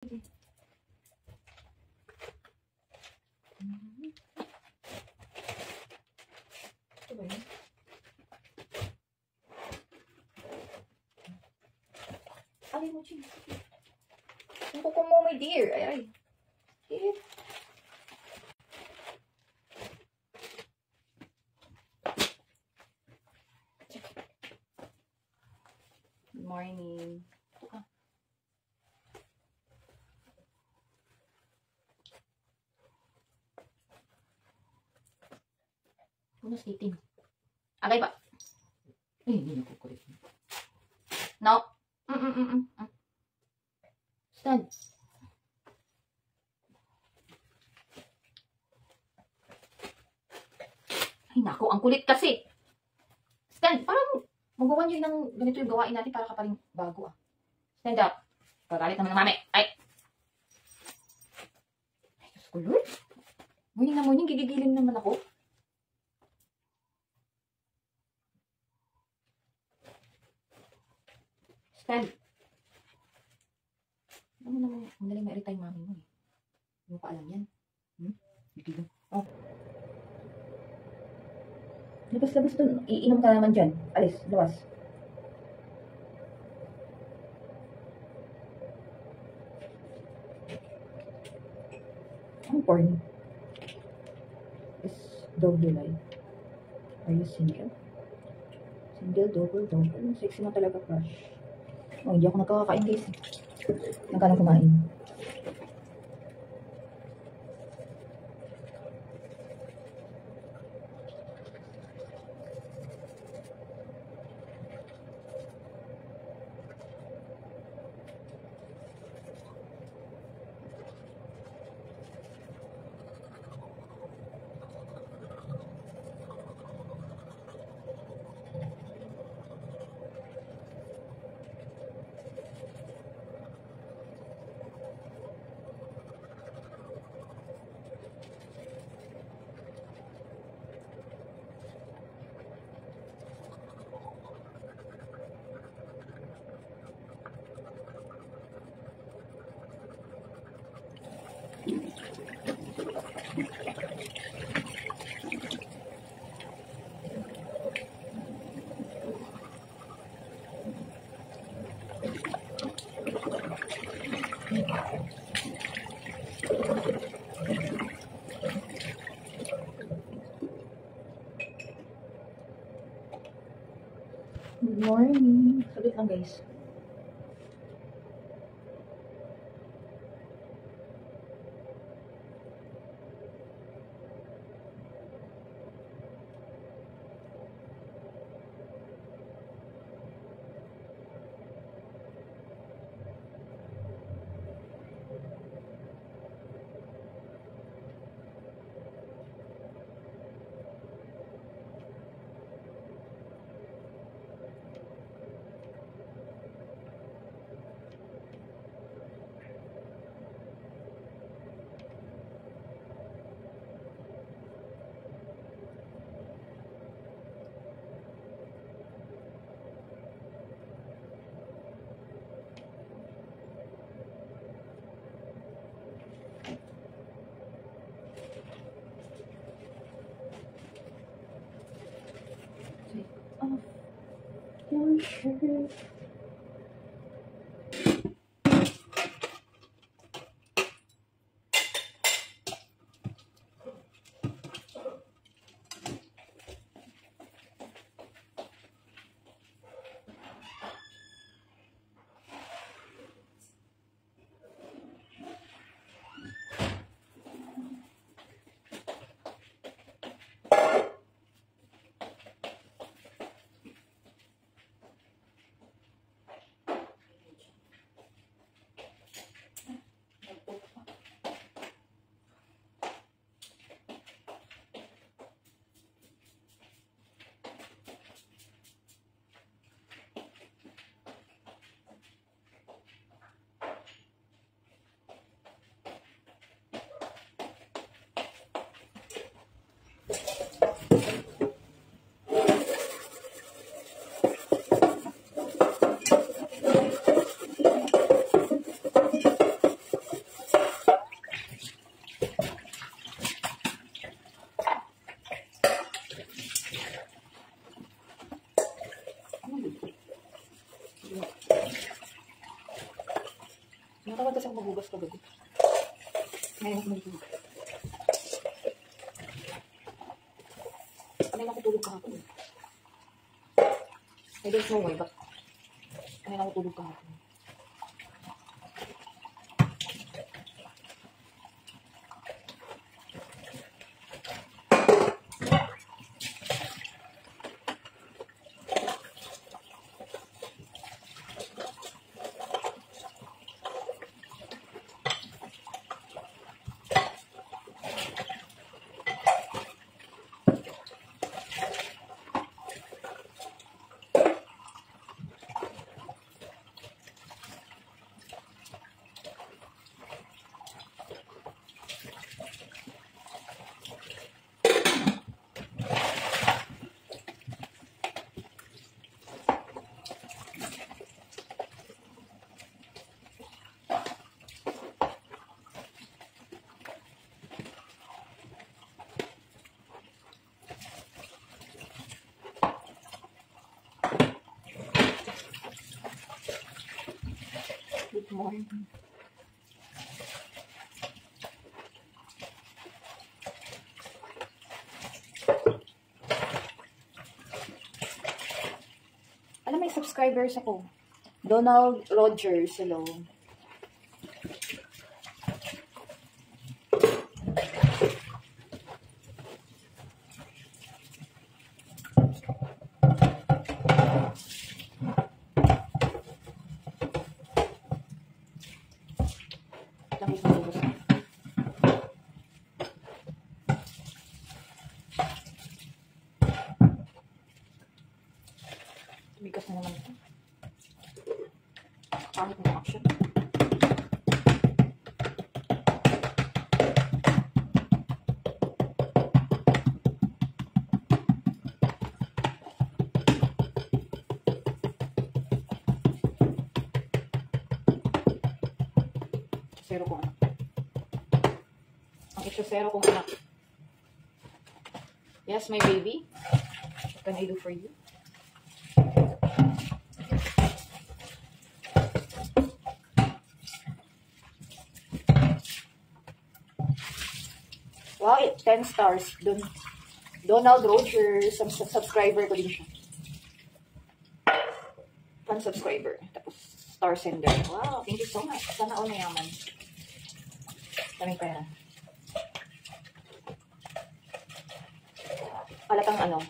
Ito ba yun? Alin mo, Chin? Yung kuko mo, my dear. Ay, ay. Eh. Good morning. Ano sitting? Agay ba? Hindi ko kulit. No. Stand. Ay, naku, ang kulit kasi. Stand. Parang magawa nyo ng ganito yung gawain natin para ka pa rin bago ah. Stand up. Kagalit naman ng mami. Ay. Ay, Diyos ko, Lord. Morning na morning, gigigilin naman ako. Stand. Ano naman, madaling ma-irita yung mami mo eh. Hindi mo pa alam yan. Gigilin. Oh. Labas-labas doon. Iinom ka naman dyan. Alis, lawas. Ang porn is double life. Are you single? Single, double. Sexy mo talaga, crush. Oh, hindi ako nagkakakain guys. Nagkano kumain. Good morning. Salit lang guys. Matawag kasi ako maghugas kagabi. Ngayon ako maghugas. Kanina ako tulog kahapon. I don't know why, but kanina ako tulog kahapon. Good morning. Alam, may subscribers ako. Donald Rogers, hello. Bigas na naman ito. Pangit ng action. Zero kong anak. Ang zero kong anak. Yes, my baby. What can I do for you? Wow, 10 stars. Donald Rogers, subscriber ko din siya. Fan subscriber. Tapos, star sender. Wow, thank you so much. Sana all mayaman. Daming pera. Palatang ano,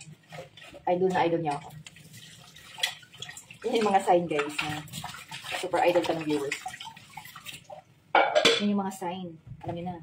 idol na idol niya ako. Yun yung mga sign, guys, na super idol ka ng viewers. Yun yung mga sign. Alam niyo na.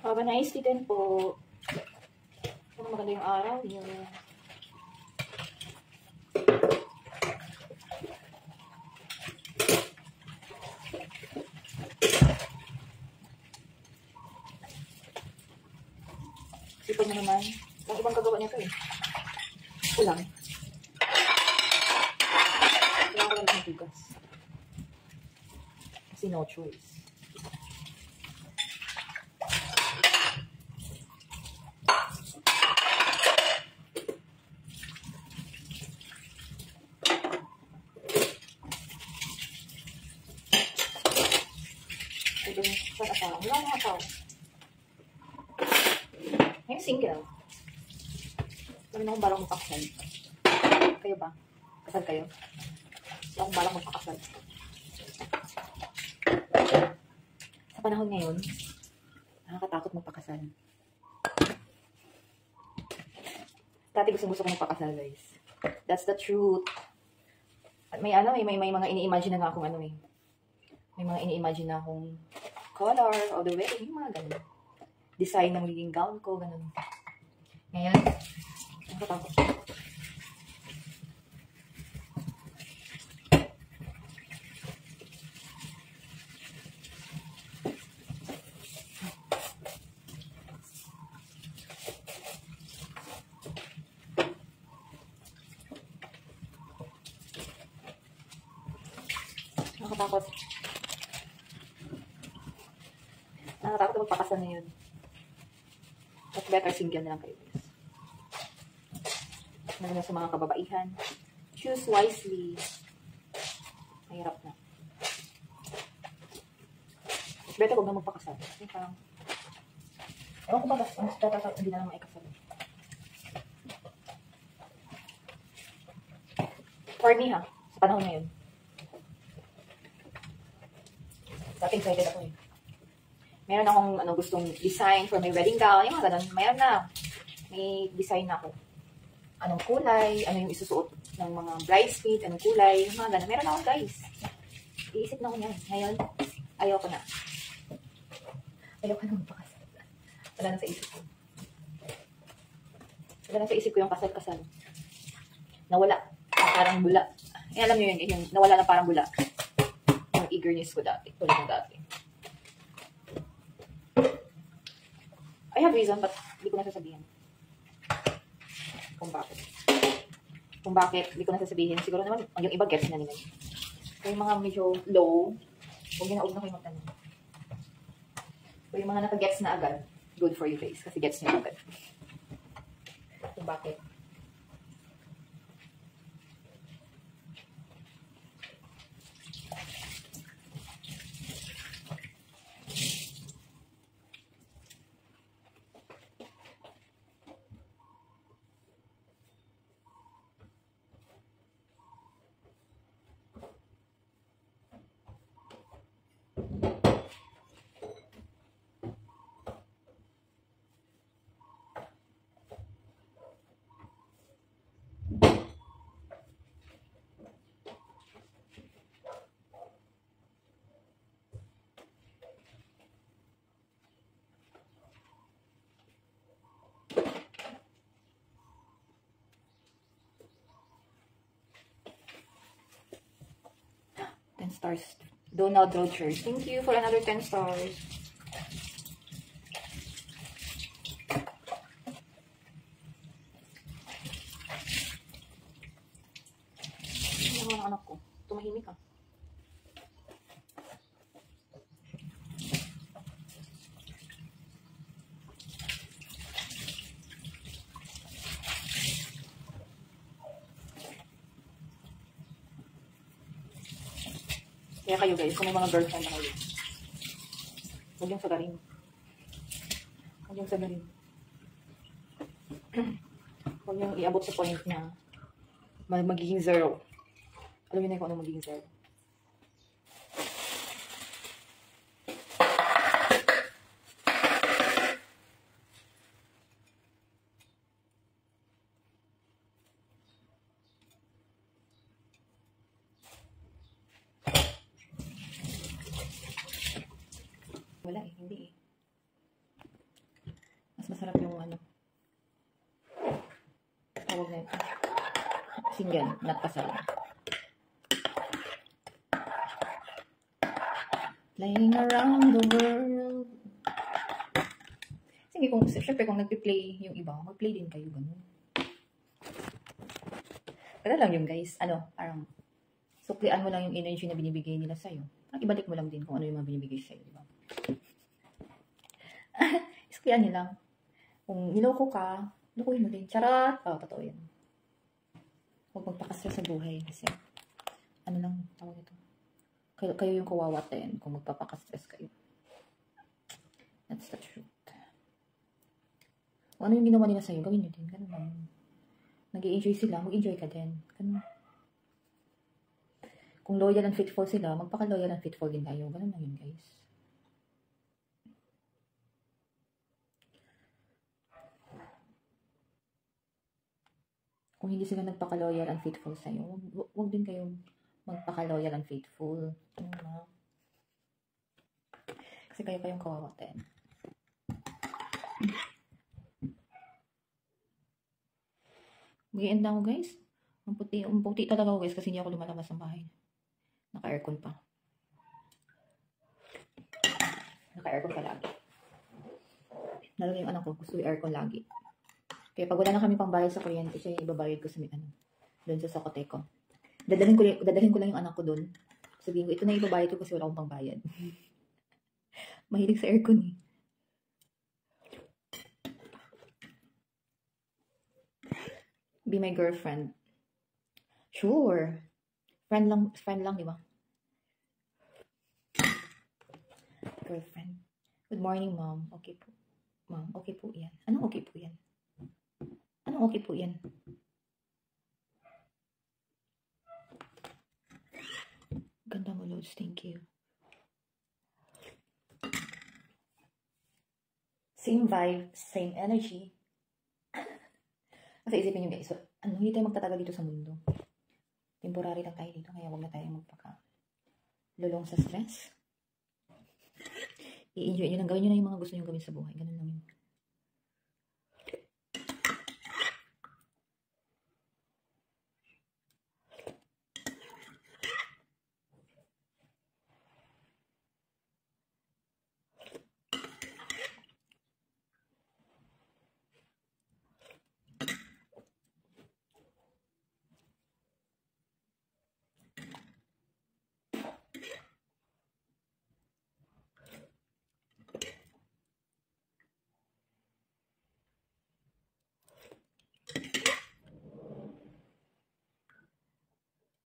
Have a nice day din po. Ano maganda yung araw niyo. Sipan niyo naman. Ang ibang gagawa niya ito eh. Ulang. Kailangan ko lang ng tugas. Kasi no choice. Saan asawa? Wala akong asawa. Ngayon single. Wala na akong balang magpakasal. Kayo ba? Kasal kayo? Wala akong balang magpakasal. Sa panahon ngayon, nakakatakot magpakasal. Dati gusto ko magpakasal, guys. That's the truth. At may ano, may mga ini-imagine na nga akong ano eh. May mga ini-imagine na akong color of the wedding, yung mga ganun. Design ng magiging gown ko, ganun. Ngayon, nakatakot. Nakakatakot. Nakakatakot na magpakasal na yun. But better single na lang kayo. Lalo na sa mga kababaihan. Choose wisely. Mahirap na. But better huwag na magpakasal. Kasi parang, ewan ko ba, basta hindi na lang maikasal. For me ha, sa panahon ngayon. Dati excited ako eh. Meron akong gustong design for my wedding gown. Yung mga ganun, mayroon na. May design na ako. Anong kulay, ano yung isusuot ng mga bridesmaid, anong kulay, yung mga ganun. Meron ako guys. Iisip na ako niyan. Ngayon, ayoko na. Ayoko na magpakasal. Wala na sa isip ko. Wala na sa isip ko yung kasal-kasal. Nawala. Parang bula. Eh, alam niyo yun, yung nawala na parang bula. Yung eagerness ko dati. Tulad ng dati. I have reason, but hindi ko nasasabihin. Kung bakit. Kung bakit, hindi ko nasasabihin. Siguro naman, yung iba gets na nila. Kung yung mga medyo low, huwag na kayo magtanong. Kung yung mga naka-gets na agad, good for you guys. Kasi gets nyo agad. Kung bakit. Stars. Donald Rogers. Thank you for another 10 stars. Ano ang anak ko? Tumahimik ka. Kaya kayo guys, kung may mga girlfriend na kayo, huwag yung sagarin. Huwag yung sagarin. Huwag yung iabot sa point na magiging zero. Alam niyo na kung ano magiging zero. Wala eh, hindi eh. Mas masarap yung ano. Tawag na ito. Single, not kasal. Playing around the world. Sige, syempre kung nagpi-play yung iba, mag-play din kayo, ganun. Pero lang yung guys, parang suklian mo lang yung energy na binibigay nila sa'yo. Parang ibalik mo lang din kung ano yung mga binibigay sa'yo, di ba? Suklian nyo lang. Kung niloko ka, lukuhin mo din. Charot! Totoo yan. Huwag magpakasal sa buhay kasi tawag ito. Kayo yung kawawa din kung magpapakastress kayo. That's the truth. Kung ano yung ginawa nila sa'yo, gawin nyo din. Ganun lang. Nag-i-enjoy sila, mag-enjoy ka din. Ganun. Kung loyal and faithful sila, magpaka-loyal and faithful din tayo. Ganun lang yun, guys. Kung hindi sila nagpaka-loyal and faithful sa'yo, huwag din kayong magpaka-loyal and faithful. Ano na? Kasi kayo kayong kawawa din. Mag-i-end na ako guys. Ang puti talaga ako guys kasi hindi ako lumalabas ng bahay. Naka-aircon pa. Naka-aircon pa lagi. Lalo yung anak ko, gusto yung aircon lagi. Kaya pag wala na kami pang bayad sa kuryente, siya yung ibabayad ko sa doon sa Socoteco. Dadalhin ko lang yung anak ko doon Sabihin ko, ito na ibabayad ko kasi wala akong pangbayad. Mahilig sa aircon eh. Be my girlfriend. Sure. Friend lang, di ba? Girlfriend. Good morning, mom. Okay po. Mom, okay po yan. Anong okay po yan? Anong okay po yan? Ganda mo, Lods. Thank you. Same vibe, same energy. Kasi isipin nyo guys, so, hindi tayo magtatagal dito sa mundo. Temporary lang tayo dito, kaya huwag na tayo lulong sa stress. I-enjoy nyo lang, gawin nyo na yung mga gusto nyo gawin sa buhay. Ganun lang yun.